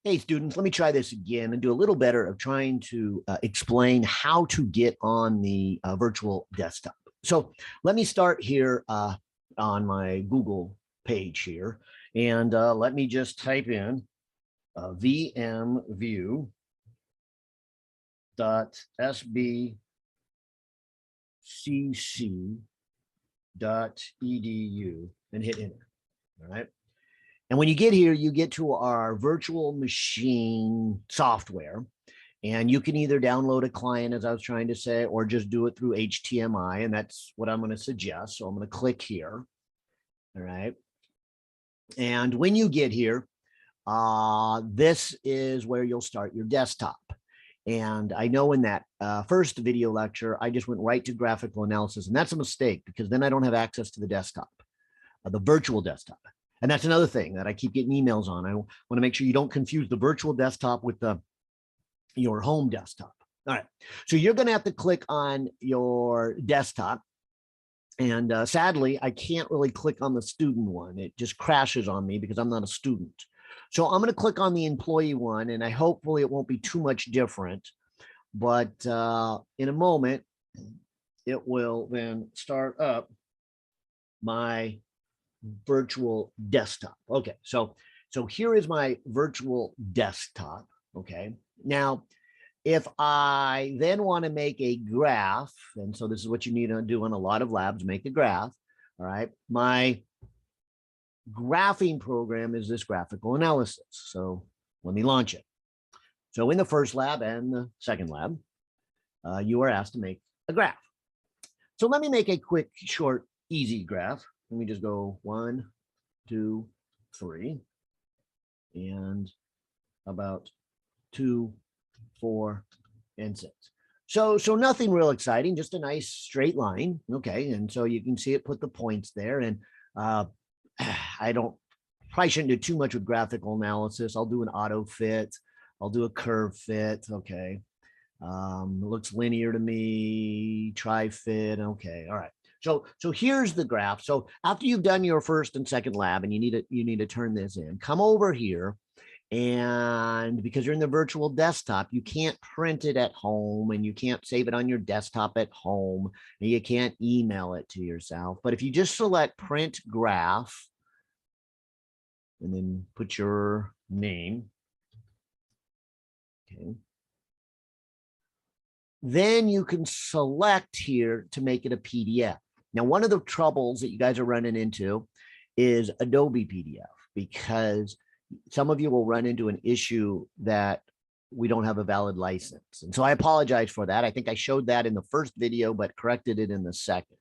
Hey, students, let me try this again and do a little better of trying to explain how to get on the virtual desktop. So let me start here on my Google page here, and let me just type in vmview.sbcc.edu and hit enter. All right. And when you get here, you get to our virtual machine software. And you can either download a client, as I was trying to say, or just do it through HTML. And that's what I'm going to suggest. So I'm going to click here. All right. And when you get here, this is where you'll start your desktop. And I know in that first video lecture, I just went right to graphical analysis. And that's a mistake because then I don't have access to the desktop, the virtual desktop. And that's another thing that I keep getting emails on. I want to make sure you don't confuse the virtual desktop with your home desktop. All right. So you're going to have to click on your desktop. And sadly, I can't really click on the student one. It just crashes on me because I'm not a student. So I'm going to click on the employee one, and hopefully it won't be too much different. But in a moment, it will then start up my virtual desktop. Okay, so here is my virtual desktop. Okay, now if I then want to make a graph, and so this is what you need to do in a lot of labs, make a graph. All right, my graphing program is this graphical analysis. So let me launch it. So in the first lab and the second lab, you are asked to make a graph. So let me make a quick, short, easy graph. Let me just go 1, 2, 3, and about 2, 4, and 6. So nothing real exciting, just a nice straight line. Okay, and so you can see it put the points there. And I probably shouldn't do too much with graphical analysis. I'll do an auto fit. I'll do a curve fit. Okay, it looks linear to me. Try fit. Okay, all right. So here's the graph. So after you've done your first and second lab and you need to turn this in, come over here, and because you're in the virtual desktop, you can't print it at home and you can't save it on your desktop at home and you can't email it to yourself. But if you just select print graph and then put your name, okay, then you can select here to make it a PDF. Now, one of the troubles that you guys are running into is Adobe PDF, because some of you will run into an issue that we don't have a valid license. And so I apologize for that. I think I showed that in the first video, but corrected it in the second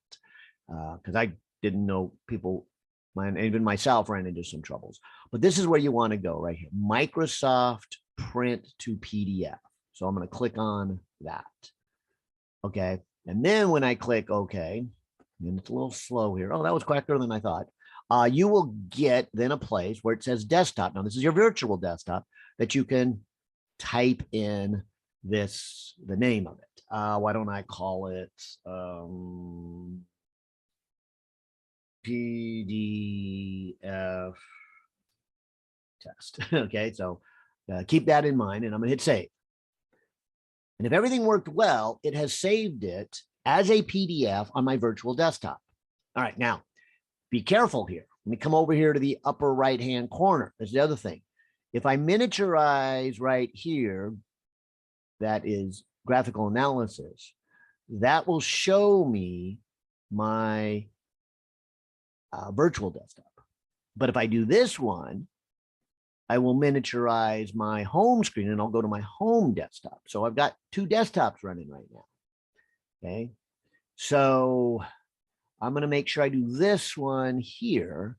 because I didn't know people, even myself, ran into some troubles. But this is where you want to go right here, Microsoft Print to PDF. So I'm going to click on that. Okay. And then when I click OK, and it's a little slow here. Oh, that was quicker than I thought. You will get then a place where it says desktop. Now, this is your virtual desktop that you can type in the name of it. Why don't I call it PDF test? Okay, so keep that in mind, and I'm going to hit save. And if everything worked well, it has saved it as a PDF on my virtual desktop. All right, now be careful here. Let me come over here to the upper right-hand corner. That's the other thing. If I miniaturize right here, that is graphical analysis, that will show me my virtual desktop. But if I do this one, I will miniaturize my home screen and I'll go to my home desktop. So I've got two desktops running right now. Okay, so I'm going to make sure I do this one here.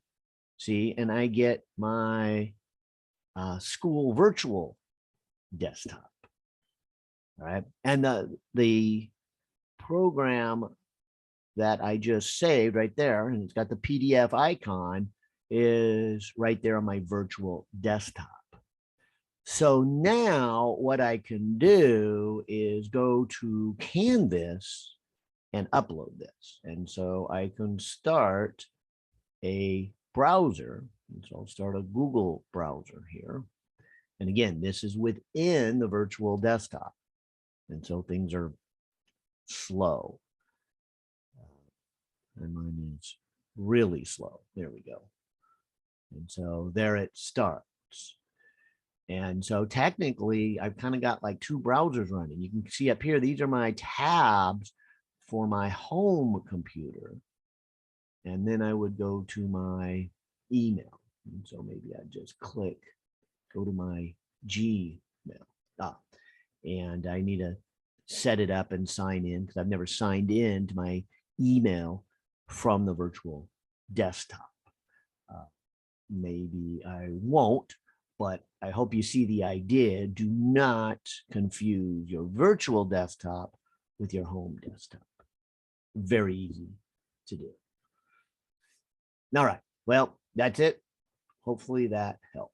See, and I get my school virtual desktop. All right, and the program that I just saved right there, and it's got the PDF icon, is right there on my virtual desktop. So now what I can do is go to Canvas and upload this. And so I can start a browser And so I'll start a Google browser here. And again, this is within the virtual desktop. And so things are slow. And mine is really slow. There we go. And so there it starts. And so technically, I've kind of got like two browsers running. You can see up here, these are my tabs for my home computer. And then I would go to my email. And so maybe I just click, go to my Gmail. And I need to set it up and sign in because I've never signed in to my email from the virtual desktop. Maybe I won't, but I hope you see the idea. Do not confuse your virtual desktop with your home desktop. Very easy to do. All right. Well, that's it. Hopefully that helped.